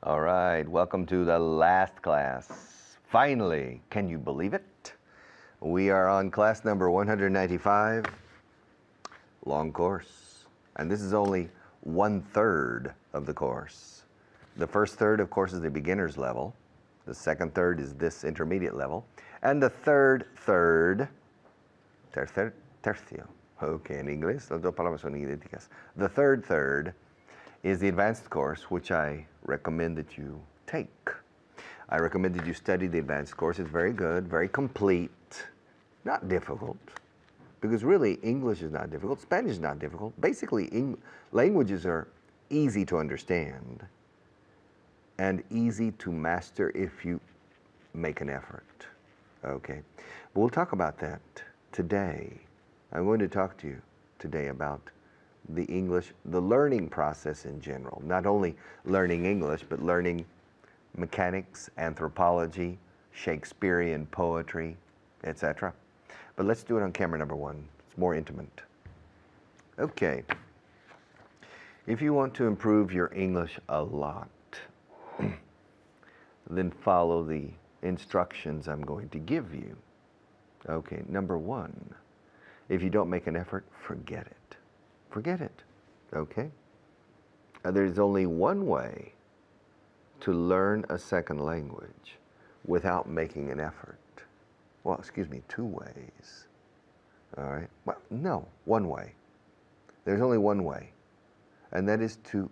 All right, welcome to the last class. Finally, can you believe it? We are on class number 195, long course. And this is only 1/3 of the course. The first third, of course, is the beginner's level. The second third is this intermediate level. And the third third, tercio. Okay, en inglés, las dos palabras son idénticas. The third third is the advanced course, which I recommend that you take. I recommend that you study the advanced course. It's very good, very complete, not difficult, because really English is not difficult, Spanish is not difficult. Basically, languages are easy to understand and easy to master if you make an effort, okay? But we'll talk about that today. I'm going to talk to you today about the English, the learning process in general. Not only learning English, but learning mechanics, anthropology, Shakespearean poetry, etc. But let's do it on camera number one. It's more intimate. Okay. If you want to improve your English a lot, then follow the instructions I'm going to give you. Okay, number one, if you don't make an effort, forget it. Forget it, okay? There's only one way to learn a second language without making an effort. Well, excuse me, two ways, all right? Well, no, one way. There's only one way, and that is to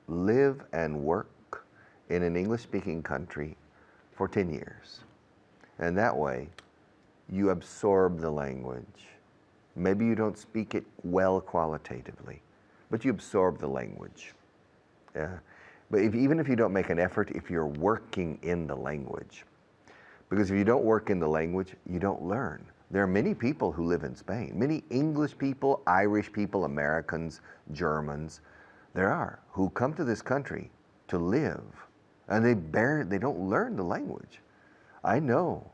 live and work in an English-speaking country for 10 years. And that way, you absorb the language. Maybe you don't speak it well qualitatively, but you absorb the language. But even if you don't make an effort, if you're working in the language, because if you don't work in the language, you don't learn. There are many people who live in Spain, many English people, Irish people, Americans, Germans, there are, who come to this country to live, and they don't learn the language. I know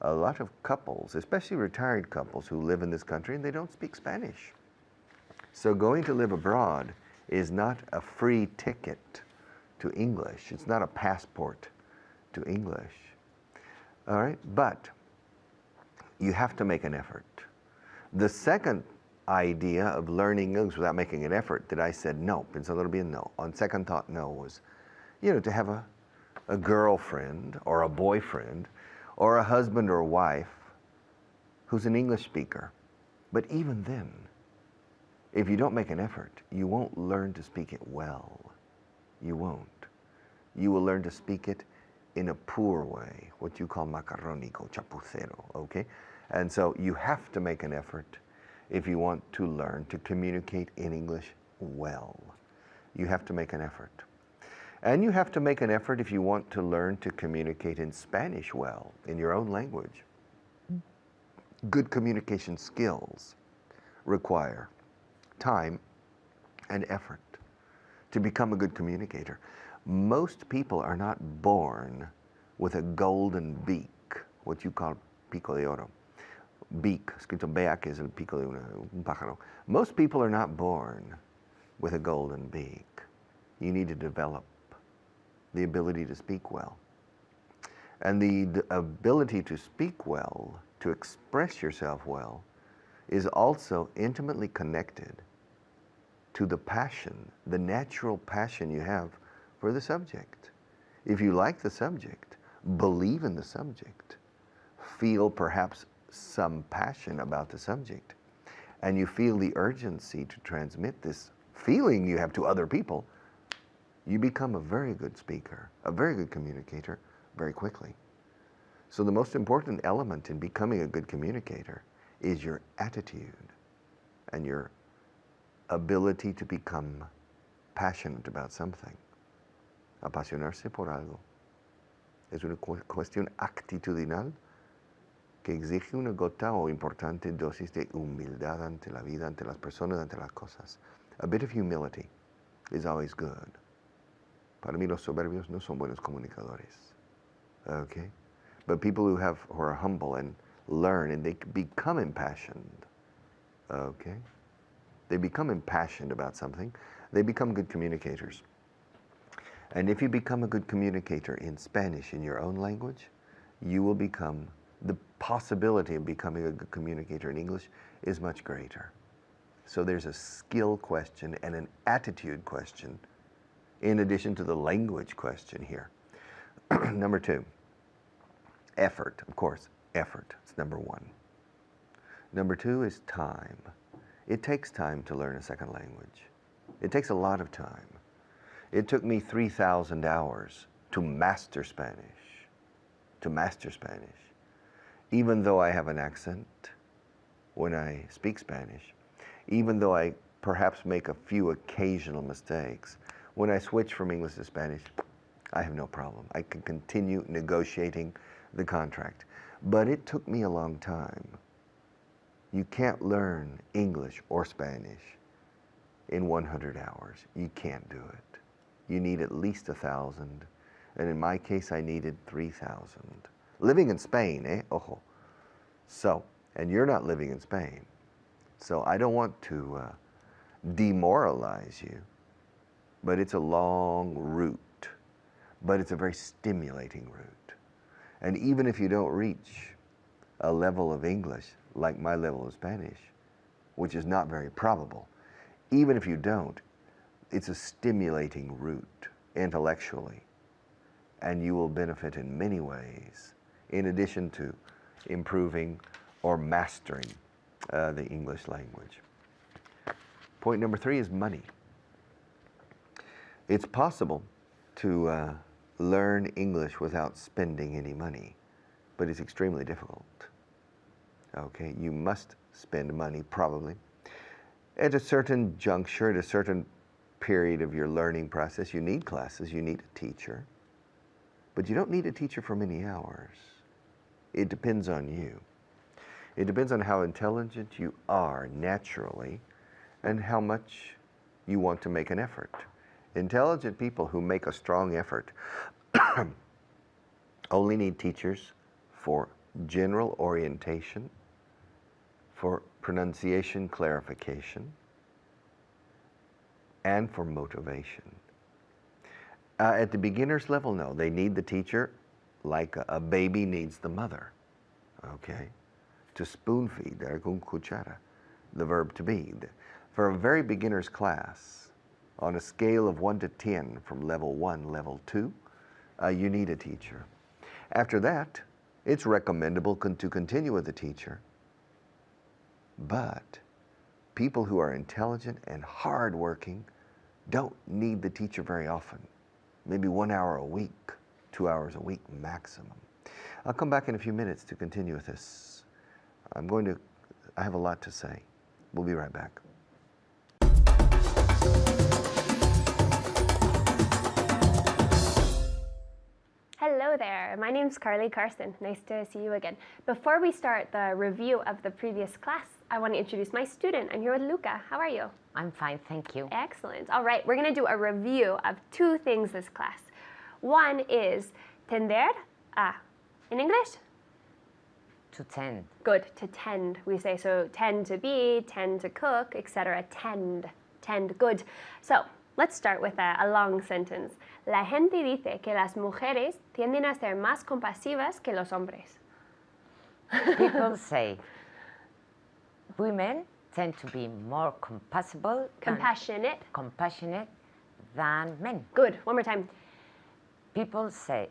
a lot of couples, especially retired couples, who live in this country and they don't speak Spanish. So going to live abroad is not a free ticket to English. It's not a passport to English. All right, but you have to make an effort. The second idea of learning English without making an effort that I said no, pensando bien no, on second thought no, was, to have a girlfriend or a boyfriend or a husband or wife who's an English speaker. But even then, if you don't make an effort, you won't learn to speak it well. You won't. You will learn to speak it in a poor way, what you call macarrónico, chapucero, okay? And so you have to make an effort if you want to learn to communicate in English well. You have to make an effort. And you have to make an effort if you want to learn to communicate in Spanish well, in your own language. Good communication skills require time and effort to become a good communicator. Most people are not born with a golden beak, what you call pico de oro. Beak, escrito beak, es el pico de un pájaro. Most people are not born with a golden beak. You need to develop the ability to speak well. And the ability to speak well, to express yourself well, is also intimately connected to the passion, the natural passion you have for the subject. If you like the subject, believe in the subject, feel perhaps some passion about the subject, and you feel the urgency to transmit this feeling you have to other people, you become a very good speaker, a very good communicator very quickly. So the most important element in becoming a good communicator is your attitude and your ability to become passionate about something. Apasionarse por algo es una cuestión actitudinal que exige una gota o importante dosis de humildad ante la vida, ante las personas, ante las cosas. A bit of humility is always good. Para mí los soberbios no son buenos comunicadores, okay? But people who are humble and learn and they become impassioned, okay? They become impassioned about something, they become good communicators. And if you become a good communicator in Spanish in your own language, you will become, the possibility of becoming a good communicator in English is much greater. So there's a skill question and an attitude question in addition to the language question here. Number 2, effort, of course, effort. It's number 1. Number 2 is time. It takes time to learn a second language. It takes a lot of time. It took me 3,000 hours to master Spanish. Even though I have an accent when I speak Spanish, even though I perhaps make a few occasional mistakes, when I switch from English to Spanish, I have no problem. I can continue negotiating the contract. But it took me a long time. You can't learn English or Spanish in 100 hours. You can't do it. You need at least 1,000. And in my case, I needed 3,000. Living in Spain, eh? Ojo. So, and you're not living in Spain. So I don't want to demoralize you, but it's a long route, but it's a very stimulating route. And even if you don't reach a level of English like my level of Spanish, which is not very probable, even if you don't, it's a stimulating route intellectually, and you will benefit in many ways, in addition to improving or mastering the English language. Point number 3 is money. It's possible to learn English without spending any money, but it's extremely difficult. Okay, you must spend money probably. At a certain juncture, at a certain period of your learning process, you need classes, you need a teacher, but you don't need a teacher for many hours. It depends on you. It depends on how intelligent you are naturally and how much you want to make an effort. Intelligent people who make a strong effort only need teachers for general orientation, for pronunciation clarification, and for motivation. At the beginner's level, no, they need the teacher like a baby needs the mother, okay? To spoon feed, algún, cuchara, the verb to be. For a very beginner's class, on a scale of 1 to 10, from level 1, level 2, you need a teacher. After that, it's recommendable to continue with a teacher. But people who are intelligent and hardworking don't need the teacher very often. Maybe 1 hour a week, 2 hours a week maximum. I'll come back in a few minutes to continue with this. I have a lot to say. We'll be right back. Hello there, my name's Carly Carson. Nice to see you again. Before we start the review of the previous class, I want to introduce my student. I'm here with Luca. How are you? I'm fine, thank you. Excellent. All right, we're going to do a review of 2 things this class. One is tender a. In English? To tend. Good, to tend. We say so tend to be, tend to cook, etc. Tend, good. So, let's start with a long sentence. La gente dice que las mujeres tienden a ser más compasivas que los hombres. People say women tend to be more compassionate than men. Good. One more time. People say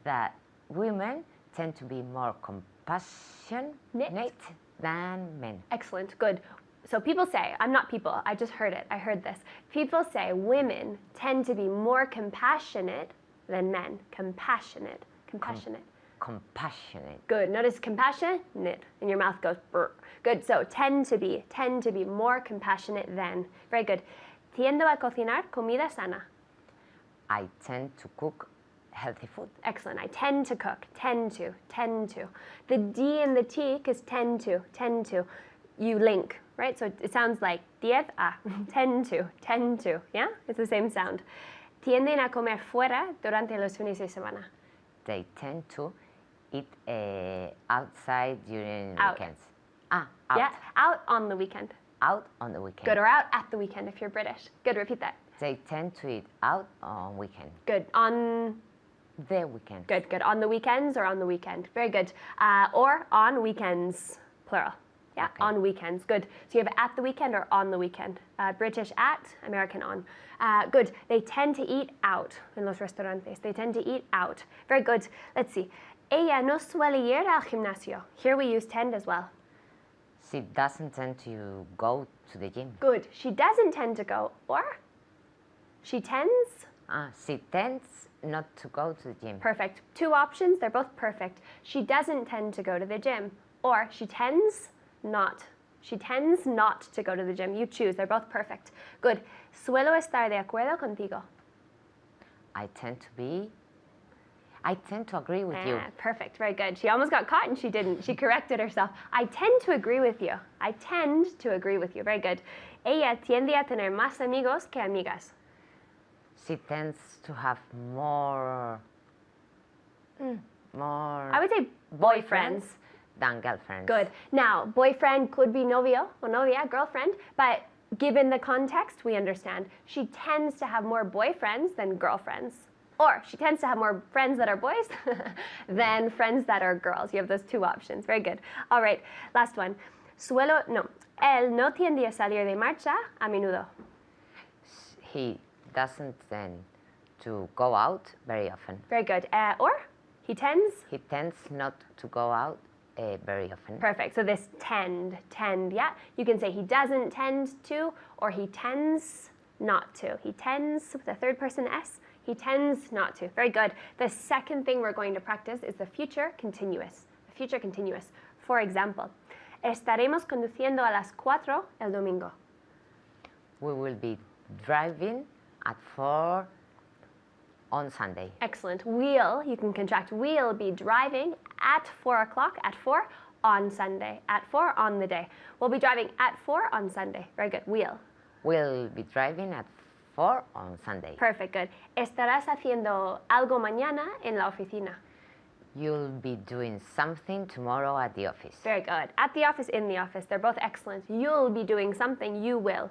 that women tend to be more compassionate than men. Excellent. Good. So people say, I'm not people, I just heard it, I heard this. People say women tend to be more compassionate than men. Compassionate. Good. Notice compassionate, and your mouth goes brr. Good. So tend to be more compassionate than. Very good. Tiendo a cocinar comida sana. I tend to cook healthy food. Excellent. I tend to cook. Tend to. The D and the T is tend to. You link, right? So it sounds like diez a. Tend to. Yeah? It's the same sound. Tienden a comer fuera durante los fines de semana. They tend to eat outside during weekends. Out. Yeah, out on the weekend. Out on the weekend. Good, or out at the weekend if you're British. Good, repeat that. They tend to eat out on weekend. Good. On the weekend. Good, good. On the weekends or on the weekend. Very good. Or on weekends, plural. Yeah, Okay. on weekends. Good. So you have at the weekend or on the weekend. British at, American on. Good. They tend to eat out en los restaurantes. They tend to eat out. Very good. Let's see. Ella no suele ir al gimnasio. Here we use tend as well. She doesn't tend to go to the gym. Good. She doesn't tend to go. Or she tends. She tends not to go to the gym. Perfect. Two options. They're both perfect. She doesn't tend to go to the gym. Or she tends not. She tends not to go to the gym. You choose. They're both perfect. Good. Suelo estar de acuerdo contigo. I tend to agree with you. Perfect. Very good. She almost got caught and she didn't. She corrected herself. I tend to agree with you. I tend to agree with you. Very good. Ella tiende a tener más amigos que amigas. She tends to have more I would say boyfriends than girlfriends. Good. Now, boyfriend could be novio or novia, girlfriend, but given the context, we understand. She tends to have more boyfriends than girlfriends. Or she tends to have more friends that are boys than friends that are girls. You have those two options. Very good. All right, last one. Él no tiende a salir de marcha a menudo. He doesn't tend to go out very often. Very good. Or he tends? He tends not to go out very often. Perfect. So this tend, yeah? You can say he doesn't tend to, or he tends not to. He tends, with the third person S, he tends not to. Very good. The second thing we're going to practice is the future continuous. The future continuous. For example, estaremos conduciendo a las 4 el domingo. We will be driving at 4 on Sunday. Excellent. We'll, you can contract, we'll be driving at 4 o'clock, at 4 on Sunday, at 4 on the day. We'll be driving at 4 on Sunday. Very good. We'll be driving at 4 on Sunday. Perfect, good. Estarás haciendo algo mañana en la oficina. You'll be doing something tomorrow at the office. Very good. At the office, in the office. They're both excellent. You'll be doing something, you will.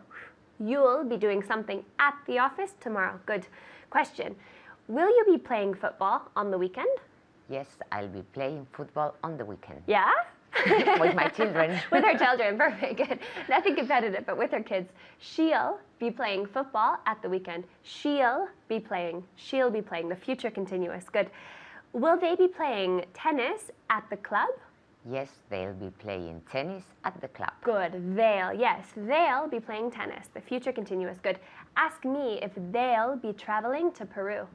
You'll be doing something at the office tomorrow. Good. Question. Will you be playing football on the weekend? Yes, I'll be playing football on the weekend. Yeah? With my children. With her children. Perfect. Good. Nothing competitive, but with her kids. She'll be playing football at the weekend. She'll be playing. The future continuous. Good. Will they be playing tennis at the club? Yes, they'll be playing tennis at the club. Good. They'll be playing tennis. The future continuous. Good. Ask me if they'll be traveling to Peru.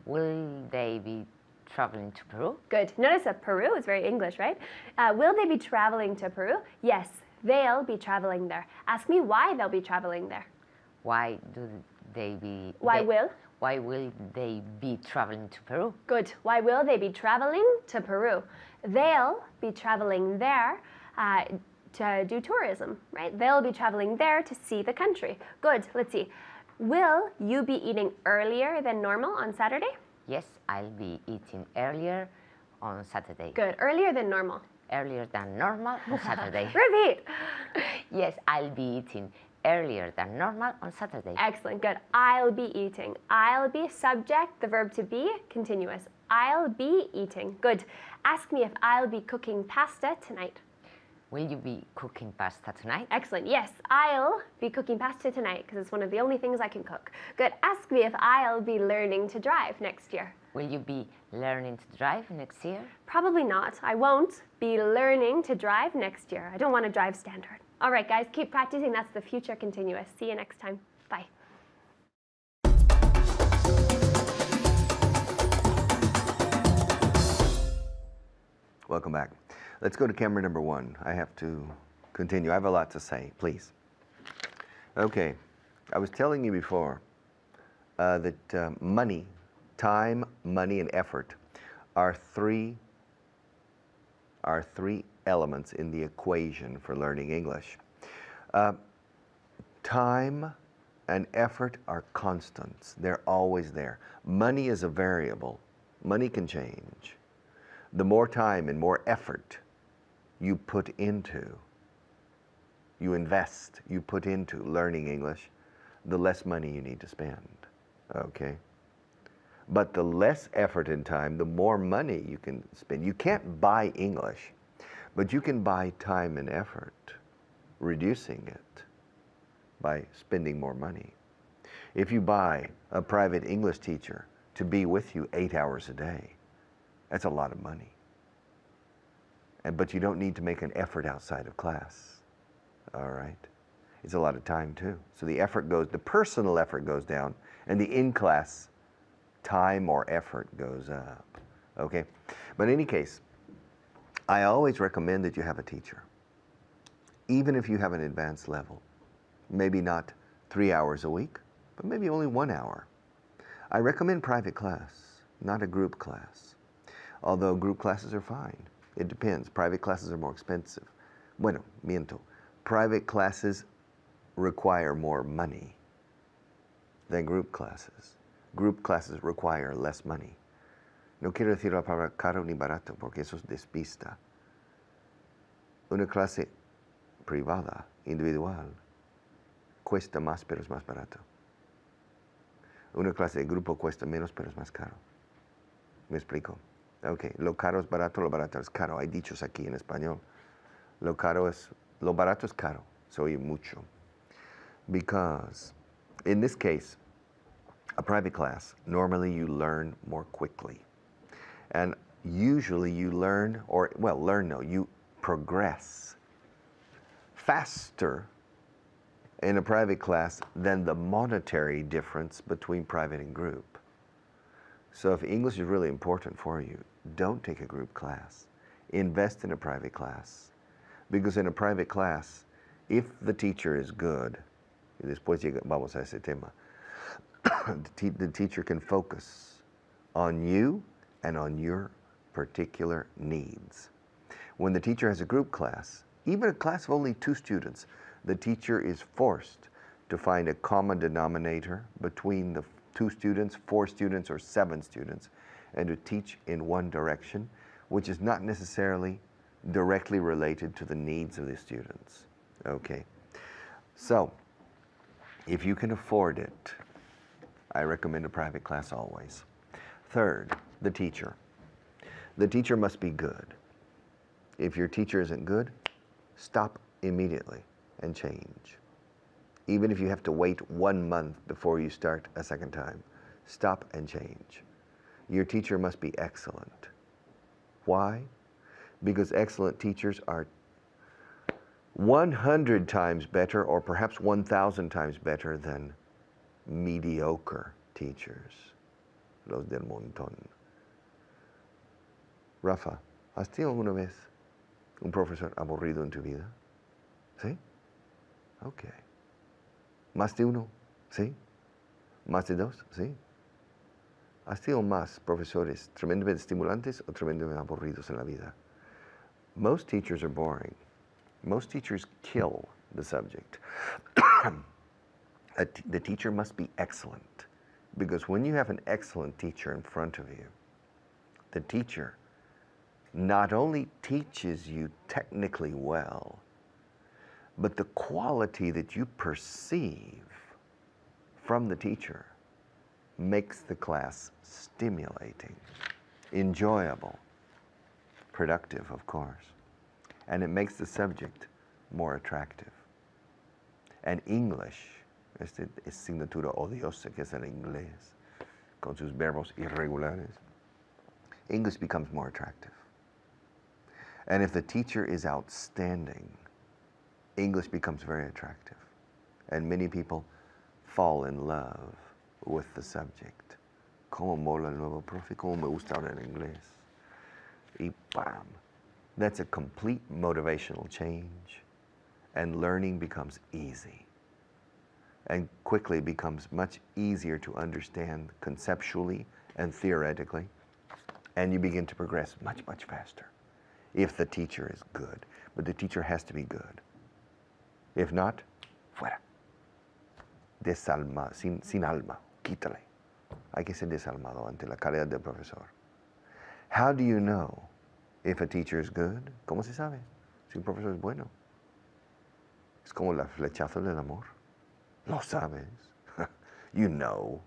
Will they be traveling to Peru? Good. Notice that Peru is very English, right? Will they be traveling to Peru? Yes, they'll be traveling there. Ask me why they'll be traveling there. Why will they be traveling to Peru? Good. Why will they be traveling to Peru? They'll be traveling there to do tourism, right? They'll be traveling there to see the country. Good. Let's see. Will you be eating earlier than normal on Saturday? Yes, I'll be eating earlier on Saturday. Good. Earlier than normal. Earlier than normal on Saturday. Repeat. Yes, I'll be eating earlier than normal on Saturday. Excellent. Good. I'll be eating. I'll be subject, the verb to be, continuous. I'll be eating. Good. Ask me if I'll be cooking pasta tonight. Will you be cooking pasta tonight? Excellent. Yes, I'll be cooking pasta tonight because it's one of the only things I can cook. Good. Ask me if I'll be learning to drive next year. Will you be learning to drive next year? Probably not. I won't be learning to drive next year. I don't want to drive standard. All right, guys, keep practicing. That's the future continuous. See you next time. Bye. Welcome back. Let's go to camera number 1. I have to continue. I have a lot to say, please. Okay, I was telling you before that money, time, money, and effort are three elements in the equation for learning English. Time and effort are constants. They're always there. Money is a variable. Money can change. The more time and more effort you put into, you invest, you put into learning English, the less money you need to spend, okay? But the less effort and time, the more money you can spend. You can't buy English, but you can buy time and effort, reducing it by spending more money. If you buy a private English teacher to be with you 8 hours a day, that's a lot of money. But you don't need to make an effort outside of class, all right? It's a lot of time too. So the personal effort goes down, and the in-class time or effort goes up, okay? But in any case, I always recommend that you have a teacher, even if you have an advanced level. Maybe not 3 hours a week, but maybe only 1 hour. I recommend private class, not a group class. Although group classes are fine. It depends. Private classes are more expensive. Bueno, miento. Private classes require more money than group classes. Group classes require less money. No quiero decir la palabra caro ni barato, porque eso es despista. Una clase privada, individual, cuesta más, pero es más barato. Una clase de grupo cuesta menos, pero es más caro. ¿Me explico? Ok, lo caro es barato, lo barato es caro. Hay dichos aquí en español. Lo barato es caro, se oye mucho. Because, in this case, a private class, normally you learn more quickly. And usually you you progress faster in a private class than the monetary difference between private and group. So if English is really important for you, don't take a group class. Invest in a private class. Because in a private class, if the teacher is good, y después vamos a ese tema, the teacher can focus on you and on your particular needs. When the teacher has a group class, even a class of only 2 students, the teacher is forced to find a common denominator between the 2 students, 4 students, or 7 students, and to teach in one direction, which is not necessarily directly related to the needs of the students. Okay, so if you can afford it, I recommend a private class always. Third, the teacher. The teacher must be good. If your teacher isn't good, stop immediately and change. Even if you have to wait 1 month before you start a second time, stop and change. Your teacher must be excellent. Why? Because excellent teachers are 100 times better, or perhaps 1,000 times better than mediocre teachers, los del montón. Rafa, ¿has tenido alguna vez un profesor aburrido en tu vida? ¿Sí? Ok. ¿Más de uno? ¿Sí? ¿Más de 2? ¿Sí? ¿Has tenido más profesores tremendamente estimulantes o tremendamente aburridos en la vida? Most teachers are boring. Most teachers kill the subject. The teacher must be excellent, because when you have an excellent teacher in front of you, the teacher not only teaches you technically well, but the quality that you perceive from the teacher makes the class stimulating, enjoyable, productive, of course, and it makes the subject more attractive. And English, esta asignatura odiosa que es el inglés, con sus verbos irregulares, English becomes more attractive. And if the teacher is outstanding, English becomes very attractive. And many people fall in love with the subject. Como mola el nuevo profe, como me gusta hablar en inglés. Y bam! That's a complete motivational change. And learning becomes easy. And quickly becomes much easier to understand conceptually and theoretically. And you begin to progress much, much faster. If the teacher is good. But the teacher has to be good. If not, fuera. Desalma, sin alma, quítale. Hay que ser desalmado ante la calidad del profesor. How do you know if a teacher is good? ¿Cómo se sabe si un profesor es bueno? Es como la flechazo del amor. Lo sabes. You know.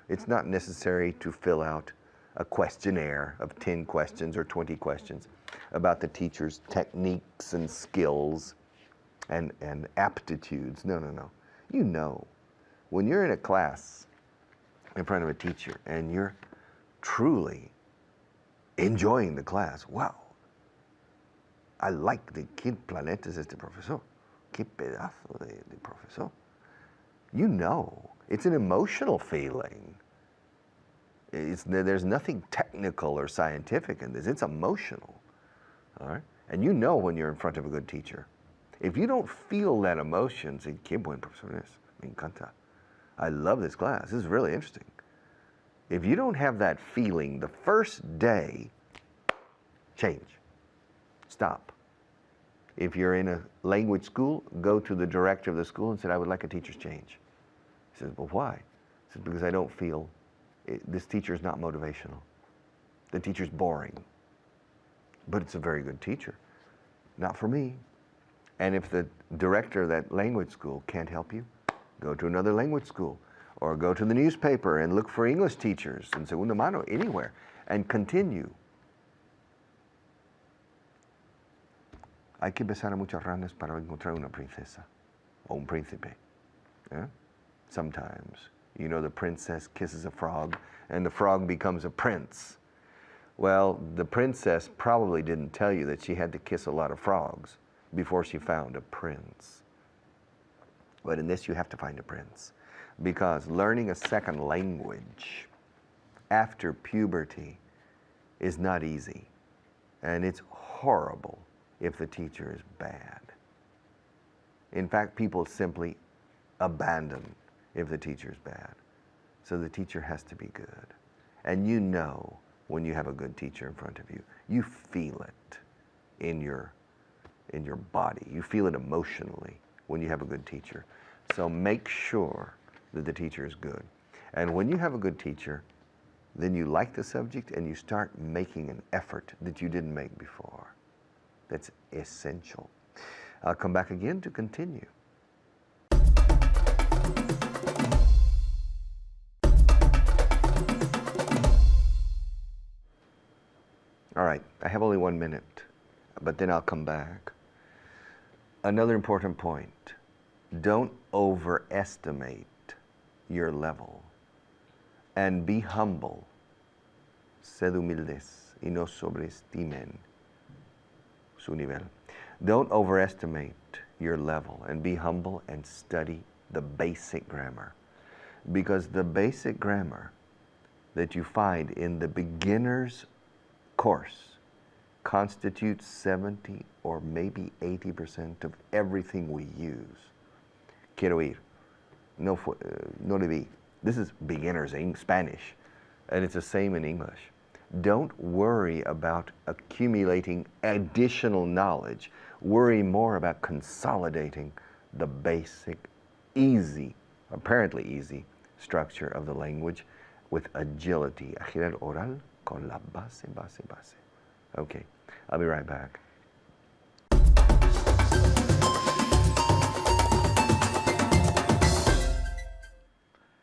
It's not necessary to fill out a questionnaire of 10 questions or 20 questions about the teacher's techniques and skills and aptitudes. No, no, no. You know. When you're in a class in front of a teacher and you're truly enjoying the class, wow, I like qué planeta es este profesor, qué pedazo de profesor. You know, it's an emotional feeling. There's nothing technical or scientific in this. It's emotional, all right? And you know when you're in front of a good teacher. If you don't feel that emotion, say, qué buen profesor es, me encanta. I love this class. This is really interesting. If you don't have that feeling the first day, change. Stop. If you're in a language school, go to the director of the school and say, I would like a teacher's change. He says, well, why? He says, because I don't feel, this teacher is not motivational. The teacher's boring. But it's a very good teacher. Not for me. And if the director of that language school can't help you, go to another language school. Or go to the newspaper and look for English teachers in segunda mano, anywhere, and continue. Hay que besar a muchas ranas para encontrar una princesa o un príncipe. Yeah? Sometimes. You know, the princess kisses a frog and the frog becomes a prince. Well, the princess probably didn't tell you that she had to kiss a lot of frogs before she found a prince. But in this, you have to find a prince. Because learning a second language after puberty is not easy. And it's horrible if the teacher is bad. In fact, people simply abandon if the teacher is bad. So the teacher has to be good. And you know when you have a good teacher in front of you. You feel it in your body. You feel it emotionally when you have a good teacher. So make sure that the teacher is good. And when you have a good teacher, then you like the subject and you start making an effort that you didn't make before. That's essential. I'll come back again to continue. All right, I have only 1 minute, but then I'll come back. Another important point, don't overestimate your level and be humble. Sed humildes y no sobreestimen su nivel. Don't overestimate your level and be humble and study the basic grammar, because the basic grammar that you find in the beginner's course constitutes 70 or maybe 80% of everything we use. Quiero ir. No le vi. This is beginner's Spanish, and it's the same in English. Don't worry about accumulating additional knowledge. Worry more about consolidating the basic, easy, apparently easy, structure of the language with agility. Agilidad oral con la base. Okay, I'll be right back.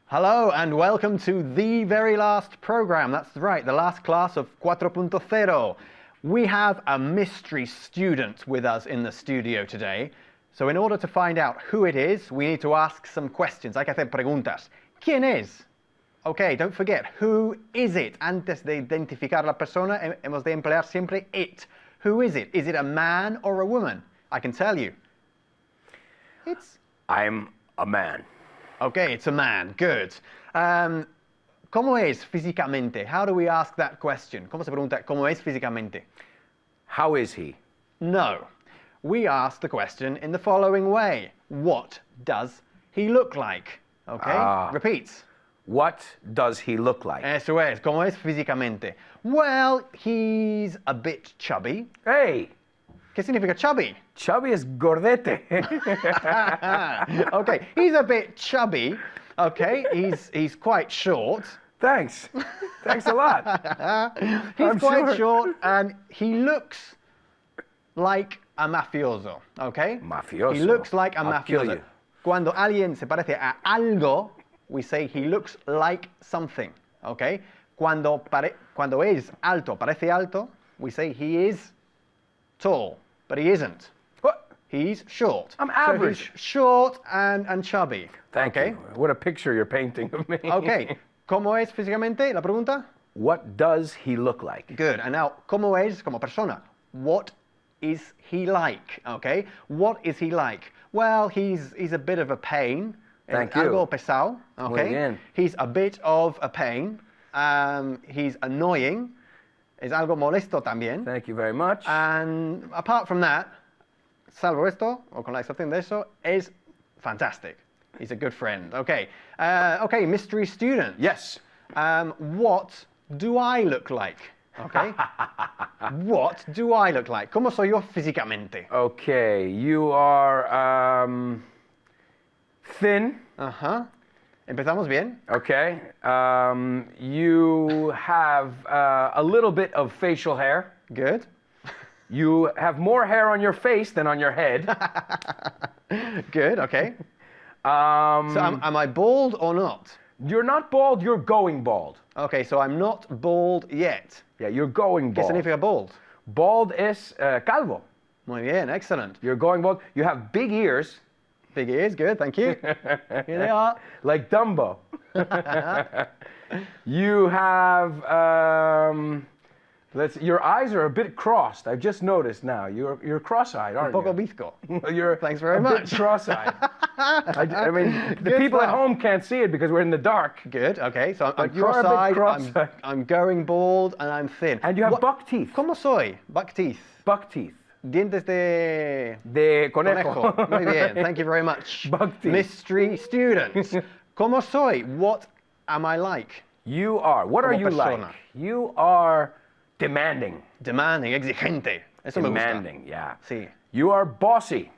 Hello and welcome to the very last program. That's right, the last class of 4.0. We have a mystery student with us in the studio today. So in order to find out who it is, we need to ask some questions. Hay que hacer preguntas. ¿Quién es? Okay, don't forget, who is it? Antes de identificar la persona, hemos de emplear siempre it. Who is it? Is it a man or a woman? I can tell you. I'm a man. Okay, it's a man. Good. ¿Cómo es físicamente? How do we ask that question? ¿Cómo se pregunta cómo es físicamente? How is he? No. We ask the question in the following way. What does he look like? Okay, repeat. What does he look like? Eso es. ¿Cómo es físicamente? Well, he's a bit chubby. Hey! ¿Qué significa chubby? Chubby is gordete. Okay, he's a bit chubby. Okay, he's quite short. Thanks. Thanks a lot. He's quite short and he looks like a mafioso. Okay? Mafioso. He looks like a I'll kill mafioso. you. Cuando alguien se parece a algo, we say he looks like something. Okay? Cuando es alto, parece alto, we say he is tall, but he isn't. What? He's short. I'm So average. he's short and chubby. Thank okay? you. What a picture you're painting of me. Okay. ¿Cómo es físicamente? La pregunta. What does he look like? Good. And now, ¿cómo es como persona? What is he like? Okay. What is he like? Well, he's a bit of a pain. Thank Algo you. pesado. Okay. Muy bien. He's a bit of a pain. He's annoying. Es algo molesto también. Thank you very much. And apart from that, salvo esto, o con la excepción de eso, es fantastic. He's a good friend. Okay. Okay, mystery student. Yes. What do I look like? Okay. What do I look like? ¿Cómo soy yo físicamente? Okay, you are thin. Ajá. Empezamos bien. Okay. You have a little bit of facial hair. Good. You have more hair on your face than on your head. Good. Okay. So Um, am I bald or not? you're not bald, you're going bald. Okay, so I'm not bald yet. Yeah, you're going ¿Qué bald. significa bald? Bald es calvo. Muy bien. Excellent. You're going bald. You have big ears, Big ears. Good. Thank you. Here they are. like Dumbo. You have, your eyes are a bit crossed. I've just noticed now. You're cross-eyed, aren't Poco you? bizco. You're Thanks very a much. bit cross-eyed. I mean, the Good people at stuff. home can't see it because we're in the dark. Good. Okay, so I'm you are a bit cross-eyed. cross-eyed. I'm going bald, and I'm thin. And you have What- buck teeth. ¿Cómo soy? Buck teeth. Buck teeth. Dientes de De conejo. conejo. Muy bien. Thank you very much. Buck teeth. Mystery students. ¿Cómo soy? What am I like? You are. What are Como you persona. like? You are demanding. Demanding, exigente. Eso me gusta. Demanding, yeah. Sí. You are bossy.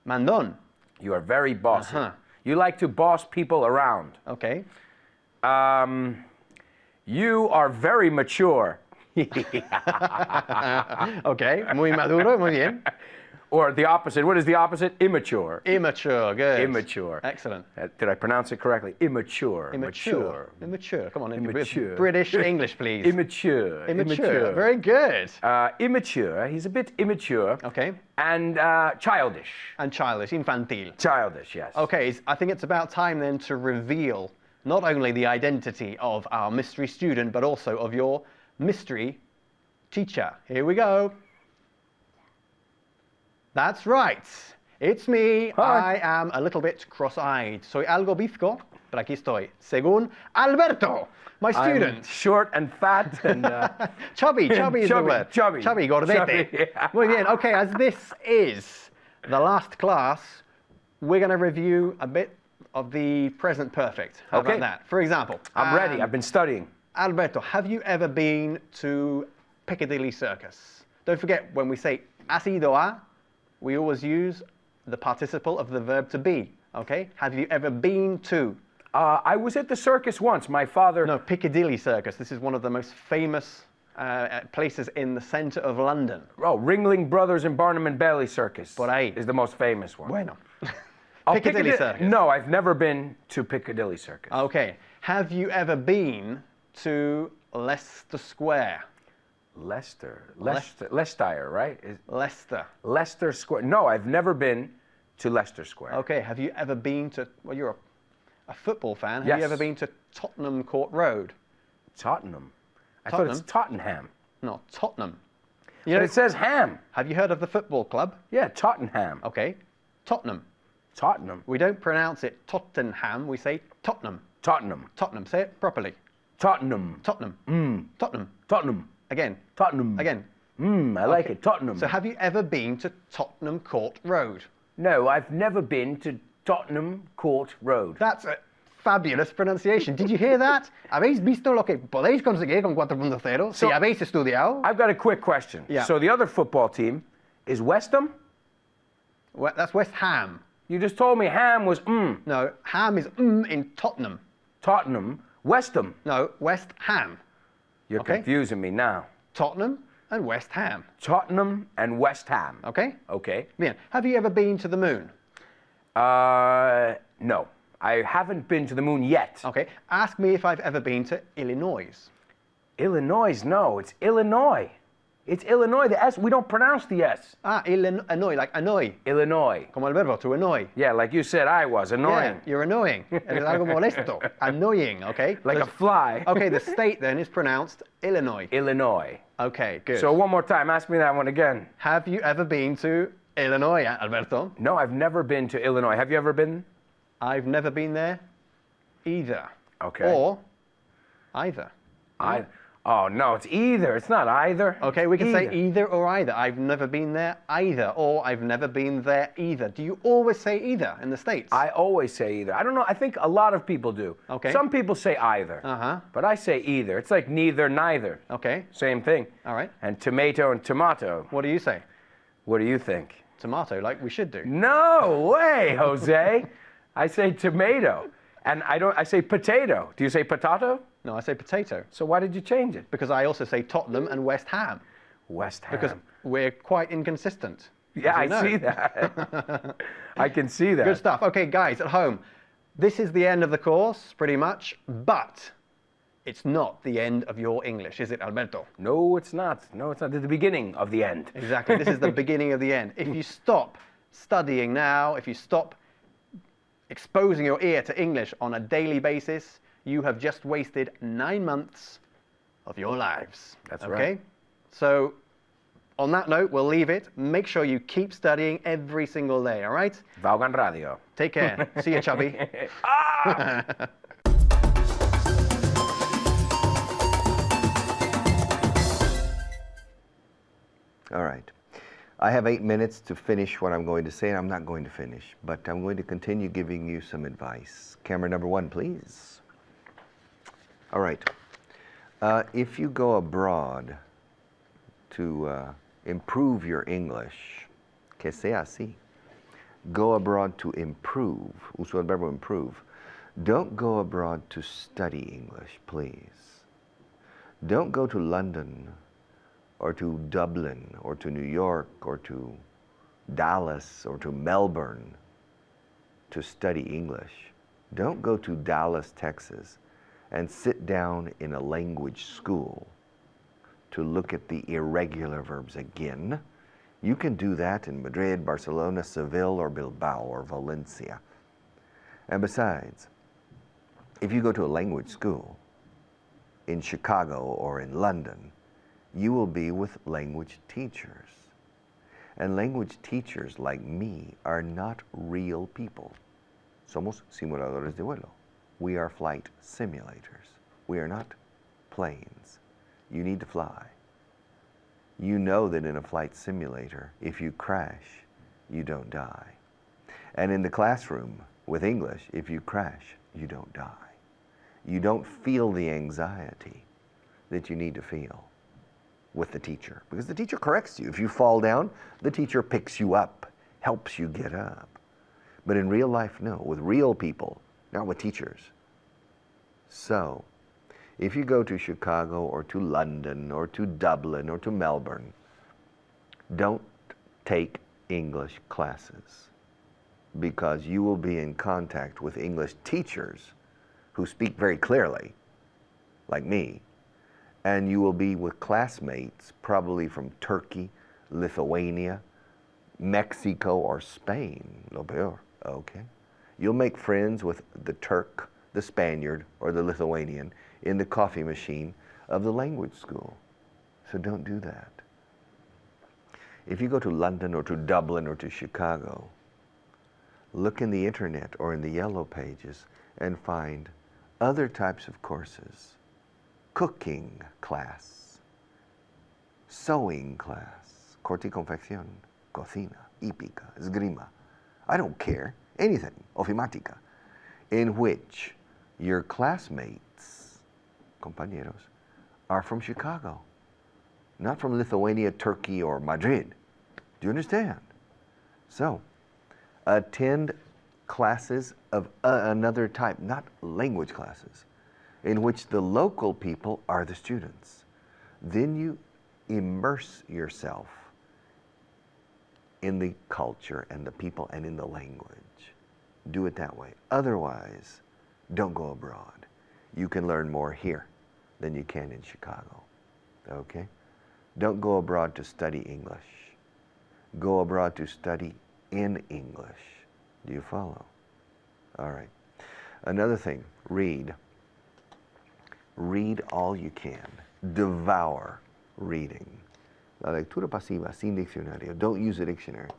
Mandón. You are very bossy. Uh-huh. You like to boss people around. Okay. You are very mature. Okay. Muy maduro. Muy bien. Or the opposite. What is the opposite? Immature. Immature. Good. Immature. Excellent. Did I pronounce it correctly? Immature. Immature. Immature. Come on. Immature. British English, please. Immature. Immature. Very good. Immature. He's a bit immature. Okay. And childish. And childish. Infantil. Childish, yes. Okay, I think it's about time then to reveal not only the identity of our mystery student, but also of your mystery teacher. Here we go. That's right. It's me. Hi. I am a little bit cross-eyed. Soy algo bizco, pero aquí estoy. Según Alberto, my student. I'm short and fat and Chubby is the Chubby, word. chubby. Gordete. Chubby, yeah. Muy bien. Okay, as this is the last class, we're going to review a bit of the present perfect. How Okay. about that? For example, I'm ready. I've been studying. Alberto, have you ever been to Piccadilly Circus? Don't forget, when we say has ido a, we always use the participle of the verb to be. Okay? Have you ever been to? I was at the circus once. My father. No, Piccadilly Circus. This is one of the most famous places in the centre of London. Oh, Ringling Brothers and Barnum and Bailey Circus. Por ahí. Is the most famous one. Bueno. Oh, Piccadilly Circus. No, I've never been to Piccadilly Circus. Okay. Have you ever been to Leicester Square? Leicester, right? Leicester. Leicester Square. No, I've never been to Leicester Square. Okay. Have you ever been to? Well, you're a football fan. Have Yes. you ever been to Tottenham Court Road? Tottenham. I thought it's Tottenham. No, Tottenham. But it says ham. Have you heard of the football club? Yeah, Tottenham. Okay. Tottenham. Tottenham. We don't pronounce it Tottenham. We say Tottenham. Tottenham. Tottenham. Say it properly. Tottenham. Tottenham. Tottenham. Tottenham. Again. Tottenham. Again. I like Okay. it. Tottenham. So have you ever been to Tottenham Court Road? No, I've never been to Tottenham Court Road. That's a fabulous pronunciation. Did you hear that? ¿Habéis visto lo que podéis conseguir con 4.0 si So- habéis estudiado? I've got a quick question. Yeah. So the other football team is West Ham? Well, that's West Ham. You just told me Ham was No, Ham is in Tottenham. Tottenham. West Ham. No, West Ham. You're Okay. confusing me now. Tottenham and West Ham. Tottenham and West Ham. Okay? Okay. Bien. Have you ever been to the moon? No. I haven't been to the moon yet. Okay. Ask me if I've ever been to Illinois. Illinois, no, it's Illinois. It's Illinois, the S, we don't pronounce the S. Ah, Illinois, like annoy. Illinois. Como el verbo, to annoy. Yeah, like you said, I was annoying. Yeah, you're annoying. Eres algo molesto. Annoying, okay? Like a fly. Okay, the state then is pronounced Illinois. Illinois. Okay, good. So one more time, ask me that one again. Have you ever been to Illinois, Alberto? No, I've never been to Illinois. Have you ever been? I've never been there either. Okay. Or either. Oh, no, it's either. It's not either. Okay, we can say either or either. I've never been there either, or I've never been there either. Do you always say either in the States? I always say either. I don't know. I think a lot of people do. Okay. Some people say either. Uh-huh. But I say either. It's like neither, neither. Okay. Same thing. All right. And tomato and tomato. What do you say? What do you think? Tomato, like we should do. No way, Jose. I say tomato. And I say potato. Do you say potato? No, I say potato. So why did you change it? Because I also say Tottenham and West Ham. West Ham. Because we're quite inconsistent. Yeah, I as you know. see that. I can see that. Good stuff. Okay, guys, at home, this is the end of the course, pretty much, but it's not the end of your English, is it, Alberto? No, it's not. No, it's not. It's the beginning of the end. Exactly. This is the beginning of the end. If you stop studying now, if you stop exposing your ear to English on a daily basis, you have just wasted 9 months of your lives. That's okay? right. So, on that note, we'll leave it. Make sure you keep studying every single day, all right? Vaughan Radio. Take care. See you, chubby. All right. I have 8 minutes to finish what I'm going to say, and I'm not going to finish, but I'm going to continue giving you some advice. Camera number 1, please. All right. If you go abroad to improve your English, que sea así. Go abroad to improve. Uso el verbo improve. Don't go abroad to study English, please. Don't go to London or to Dublin or to New York or to Dallas or to Melbourne to study English. Don't go to Dallas, Texas and sit down in a language school to look at the irregular verbs again. You can do that in Madrid, Barcelona, Seville, or Bilbao, or Valencia. And besides, if you go to a language school in Chicago or in London, you will be with language teachers. And language teachers like me are not real people. Somos simuladores de vuelo. We are flight simulators. We are not planes. You need to fly. You know that in a flight simulator, if you crash, you don't die. And in the classroom with English, if you crash, you don't die. You don't feel the anxiety that you need to feel with the teacher, because the teacher corrects you. If you fall down, the teacher picks you up, helps you get up. But in real life, no, with real people, not with teachers. So, if you go to Chicago or to London or to Dublin or to Melbourne, don't take English classes, because you will be in contact with English teachers who speak very clearly, like me, and you will be with classmates probably from Turkey, Lithuania, Mexico, or Spain, lo peor, okay? You'll make friends with the Turk, the Spaniard, or the Lithuanian in the coffee machine of the language school. So don't do that. If you go to London or to Dublin or to Chicago, look in the internet or in the yellow pages and find other types of courses. Cooking class, sewing class, corte y confección, cocina, hípica, esgrima. I don't care, anything, ofimática, in which your classmates, compañeros, are from Chicago, not from Lithuania, Turkey, or Madrid. Do you understand? So, attend classes of another type, not language classes, in which the local people are the students. Then you immerse yourself in the culture and the people and in the language. do it that way. Otherwise, don't go abroad. You can learn more here than you can in Chicago. Okay? Don't go abroad to study English. Go abroad to study in English. Do you follow? All right. Another thing, read. Read all you can. Devour reading. La lectura pasiva, sin diccionario. Don't use a dictionary.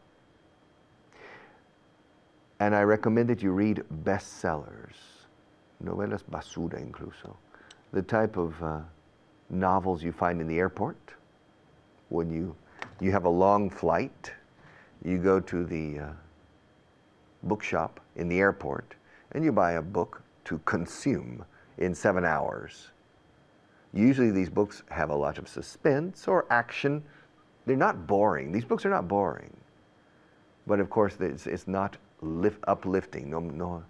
And I recommend that you read bestsellers. Novelas basura incluso. The type of novels you find in the airport. When you have a long flight, you go to the bookshop in the airport and you buy a book to consume in 7 hours. Usually these books have a lot of suspense or action. They're not boring. These books are not boring. But of course, it's not uplifting, no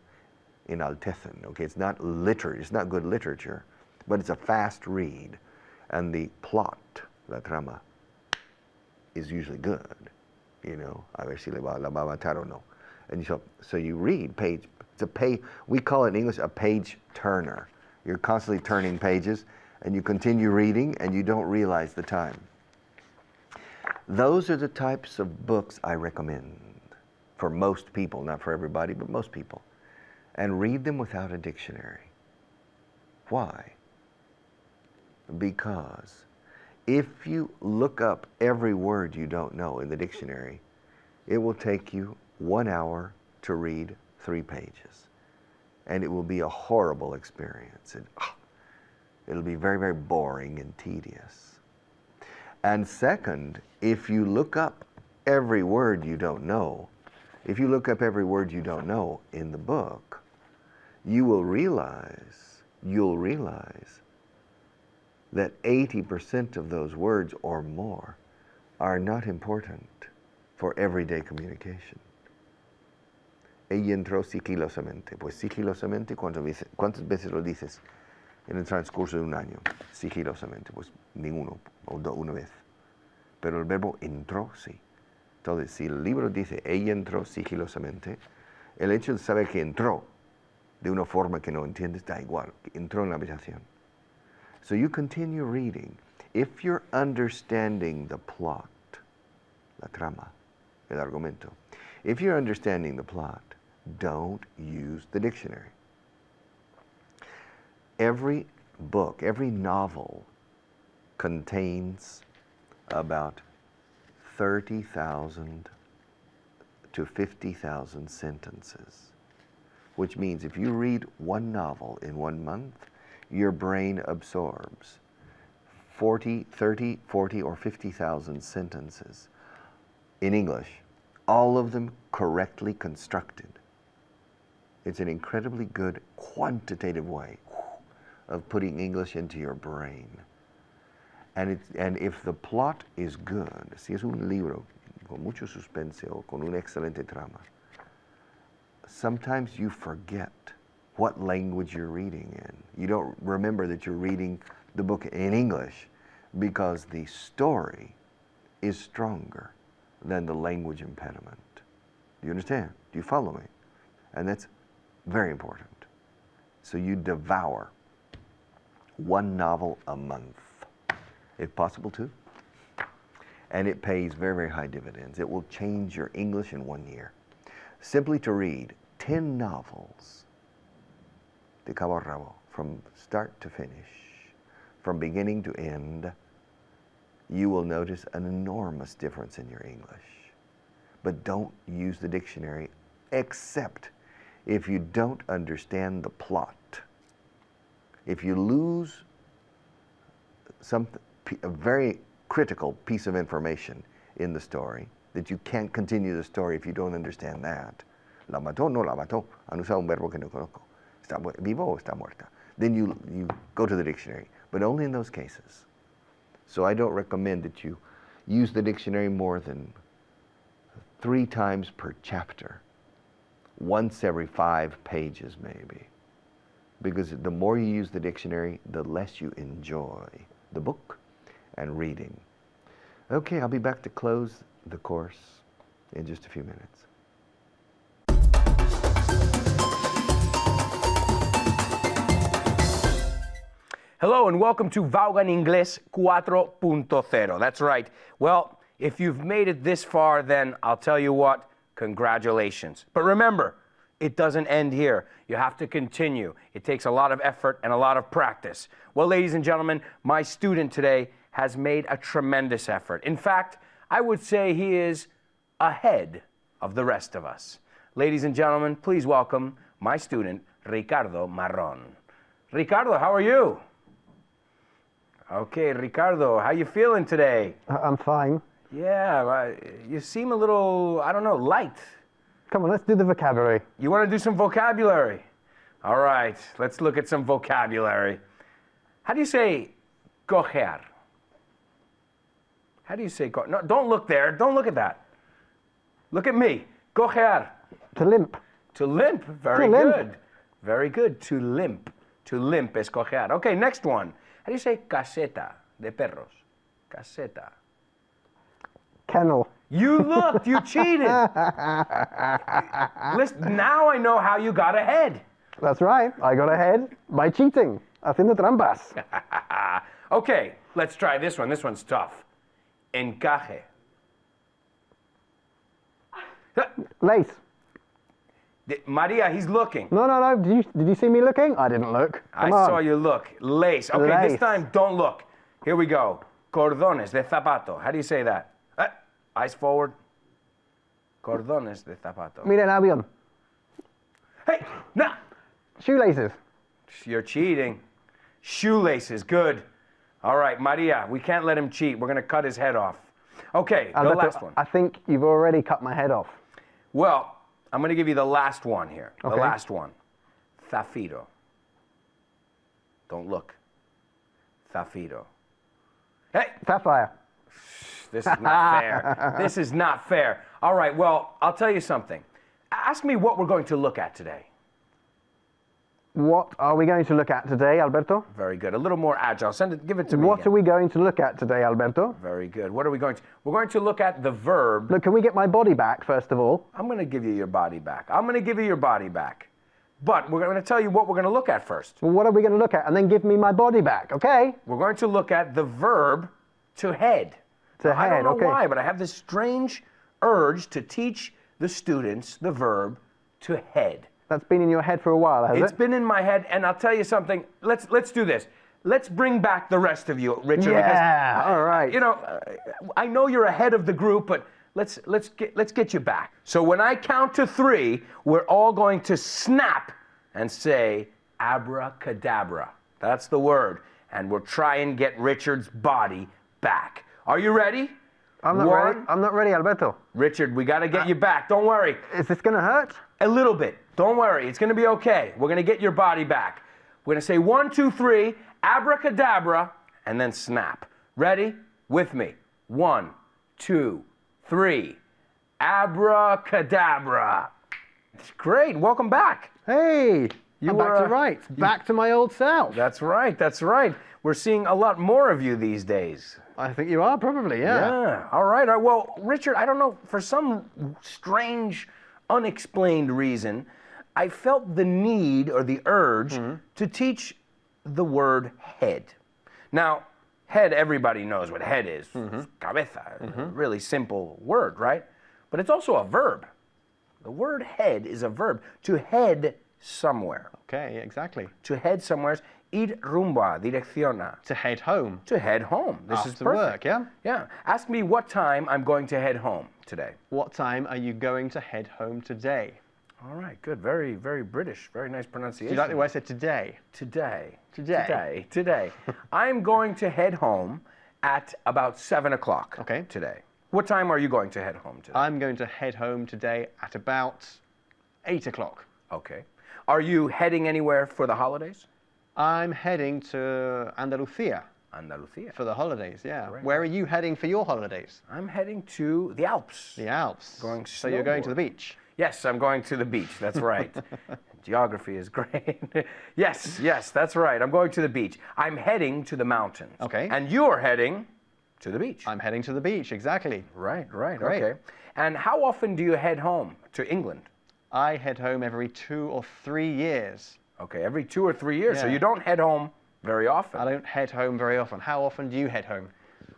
enaltecen, okay? It's not it's not good literature, but it's a fast read. And the plot, la trama, is usually good, you know, a ver si la va a matar o no. And so you read page, we call it in English a page turner. You're constantly turning pages and you continue reading and you don't realize the time. Those are the types of books I recommend for most people, not for everybody, but most people. And read them without a dictionary. Why? Because if you look up every word you don't know in the dictionary, it will take you 1 hour to read 3 pages. And it will be a horrible experience. It'll be very, very boring and tedious. And second, if you look up every word you don't know, if you look up every word you don't know in the book, you'll realize that 80% of those words or more are not important for everyday communication. Ella entró sigilosamente. Pues sigilosamente, ¿cuántas veces lo dices en el transcurso de un año? Sigilosamente, pues ninguno, o una vez. Pero el verbo entró, sí. Entonces, si el libro dice, ella entró sigilosamente, el hecho de saber que entró de una forma que no entiendes, da igual, entró en la habitación. So you continue reading. If you're understanding the plot, la trama, el argumento, if you're understanding the plot, don't use the dictionary. Every book, every novel contains about 30,000 to 50,000 sentences, which means if you read one novel in 1 month, your brain absorbs 30, 40, or 50,000 sentences in English, all of them correctly constructed. It's an incredibly good quantitative way of putting English into your brain. And if the plot is good, si es un libro con mucho suspense o con una excelente trama, sometimes you forget what language you're reading in. You don't remember that you're reading the book in English because the story is stronger than the language impediment. Do you understand? Do you follow me? And that's very important. So you devour one novel a month, if possible 2. And it pays very, very high dividends. It will change your English in 1 year. Simply to read 10 novels, de cabo a rabo, from start to finish, from beginning to end, you will notice an enormous difference in your English. But don't use the dictionary except if you don't understand the plot. If you lose a very critical piece of information in the story, that you can't continue the story if you don't understand that. La mató, no la mató. Han usado un verbo que no conozco. ¿Está vivo o está muerta? Then you go to the dictionary, but only in those cases. So I don't recommend that you use the dictionary more than 3 times per chapter, once every 5 pages maybe. Because the more you use the dictionary, the less you enjoy the book and reading. Okay, I'll be back to close the course in just a few minutes. Hello and welcome to Vaughan Inglés 4.0. That's right. Well, if you've made it this far, then I'll tell you what, congratulations. But remember, it doesn't end here. You have to continue. It takes a lot of effort and a lot of practice. Well, ladies and gentlemen, my student today has made a tremendous effort. In fact, I would say he is ahead of the rest of us. Ladies and gentlemen, please welcome my student, Ricardo Marron. Ricardo, how are you? Okay, Ricardo, how you feeling today? I'm fine. Yeah, you seem a little, I don't know, light. Come on, let's do the vocabulary. You want to do some vocabulary? All right, let's look at some vocabulary. How do you say coger? How do you say coger? No, don't look there. Don't look at that. Look at me. Coger. To limp. To limp. Very To limp. good. Very good. To limp. To limp es coger. Okay, next one. How do you say caseta de perros? Caseta. Kennel. You looked. You cheated. Listen, now I know how you got ahead. That's right. I got ahead by cheating. Haciendo trampas. Okay, let's try this one. This one's tough. Encaje. Lace. Maria, he's looking. No. Did you see me looking? I didn't look. I Come on. saw you look. Lace. Okay, Lace. this time don't look. Here we go. Cordones de zapato. How do you say that? Eyes forward. Cordones de zapato. Mira el avión. Hey, no. Shoelaces. You're cheating. Shoelaces. Good. All right, Maria, we can't let him cheat. We're going to cut his head off. Okay, the Alberto, last one. I think you've already cut my head off. Well, I'm going to give you the last one here. The Okay. last one. Zafiro. Don't look. Zafiro. Hey, Sapphire. this is not fair. This is not fair. All right, well, I'll tell you something. Ask me what we're going to look at today. What are we going to look at today, Alberto? Very good. A little more agile. Give it to me. What again. are we going to look at today, Alberto? Very good. What are we going to? We're going to look at the verb. Look, can we get my body back, first of all? I'm going to give you your body back. I'm going to give you your body back. But we're going to tell you what we're going to look at first. Well, what are we going to look at? And then give me my body back, okay? We're going to look at the verb to head. To Now, I don't head, know okay. why, but I have this strange urge to teach the students the verb to head. That's been in your head for a while, has It's it? been in my head, and I'll tell you something. Let's do this. Let's bring back the rest of you, Richard. Yeah, Because, all right. You know, I know you're ahead of the group, but let's get you back. So when I count to 3, we're all going to snap and say abracadabra. That's the word, and we'll try and get Richard's body back. Are you ready? I'm not ready. I'm not ready, Alberto. Richard, we got to get you back. Don't worry. Is this going to hurt? A little bit. Don't worry. It's going to be okay. We're going to get your body back. We're going to say 1, 2, 3, abracadabra, and then snap. Ready? With me. 1, 2, 3, abracadabra. It's great. Welcome back. Hey, I'm back to right. Back to my old self. That's right. That's right. We're seeing a lot more of you these days. I think you are, probably, yeah. Yeah. All right. Well, Richard, I don't know, for some strange, unexplained reason, I felt the need or the urge to teach the word head. Now, head, everybody knows what head is. Cabeza. Really simple word, right? But it's also a verb. The word head is a verb. To head somewhere. Okay, exactly. To head somewhere is ir rumbo, direcciona. To head home. To head home. This is After perfect. work, yeah? Yeah. Ask me what time I'm going to head home today. What time are you going to head home today? All right, good. Very, very British. Very nice Do pronunciation. you like the way I said today? Today. Today. Today. I'm going to head home at about 7 o'clock. Okay. Today. What time are you going to head home today? I'm going to head home today at about 8 o'clock. Okay. Are you heading anywhere for the holidays? I'm heading to Andalusia Andalusia. for the holidays, yeah. Great. Where are you heading for your holidays? I'm heading to the Alps. The Alps. Going So you're going to the snowboard. beach? Yes, I'm going to the beach. That's right. Geography is great. Yes, that's right. I'm going to the beach. I'm heading to the mountains. Okay. And you're heading to the beach. I'm heading to the beach, exactly. Right, Great. okay. And how often do you head home to England? I head home every 2 or 3 years. Okay, every 2 or 3 years. So Yeah. you don't head home very often. I don't head home very often. How often do you head home?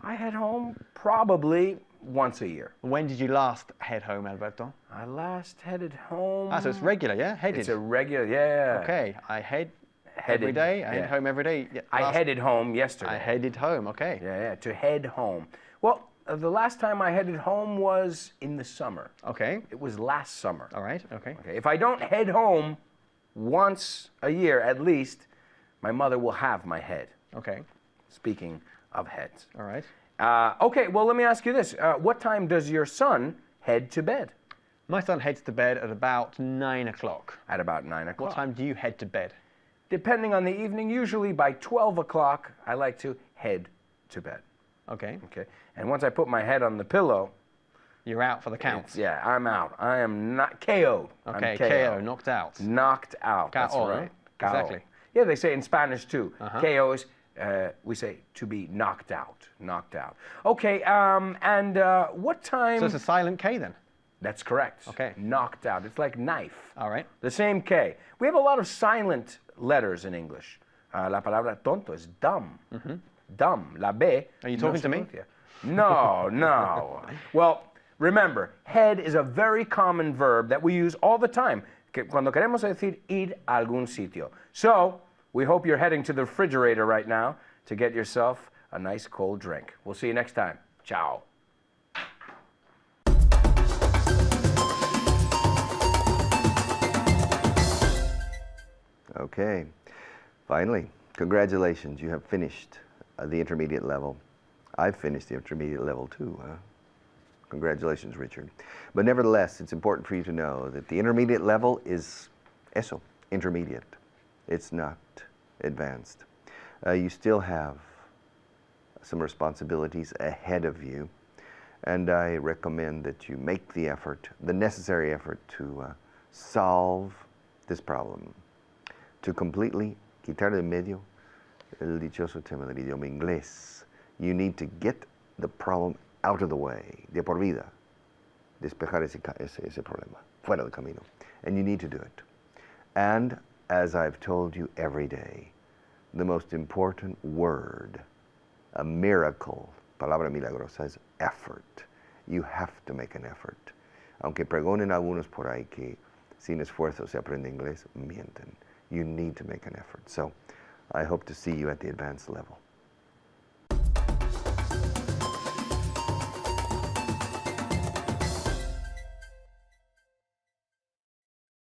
I head home probably once a year. When did you last head home, Alberto? I last headed home. Ah, so it's regular, yeah? Headed. It's a regular, yeah. Okay, I head every Headed, day. I yeah. head home every day. Yeah, I headed home yesterday. I headed home, okay. Yeah, to head home. Well, the last time I headed home was in the summer. Okay, It was last summer. all right, okay. Okay, if I don't head home once a year at least, my mother will have my head. Okay, Speaking of heads. all right. Okay, well, let me ask you this. What time does your son head to bed? My son heads to bed at about 9 o'clock. At about 9 o'clock. What time do you head to bed? Depending on the evening, usually by 12 o'clock, I like to head to bed. Okay, Okay, and once I put my head on the pillow, you're out for the count. yeah, I'm out. I am not KO'd. Okay, I'm KO, knocked out. Knocked out. That's KO, right. KO. exactly. Yeah, they say in Spanish too. Uh-huh. KO is, we say to be knocked out. Knocked out. Okay, and what time? So it's a silent K then? That's correct. Okay. Knocked out. It's like knife. All right. The same K. We have a lot of silent letters in English. La palabra tonto is dumb. Dumb. La B. Mm-hmm. Are you talking no to me? pronuncia. No, no. Well, remember, head is a very common verb that we use all the time. Cuando queremos decir ir a algún sitio. So, we hope you're heading to the refrigerator right now to get yourself a nice cold drink. We'll see you next time. Ciao. Okay, finally, congratulations, you have finished the intermediate level. I've finished the intermediate level too. Congratulations, Richard. But nevertheless, it's important for you to know that the intermediate level is eso, intermediate. It's not advanced. You still have some responsibilities ahead of you, and I recommend that you make the effort, the necessary effort to solve this problem. To completely quitar de medio el dichoso tema del idioma inglés, you need to get the problem out of the way, de por vida, despejar ese problema, fuera del camino, and you need to do it. And as I've told you every day, the most important word, a miracle, palabra milagrosa, is effort. You have to make an effort. Aunque pregonen algunos por ahí que sin esfuerzo se aprende inglés, mienten. You need to make an effort. So I hope to see you at the advanced level.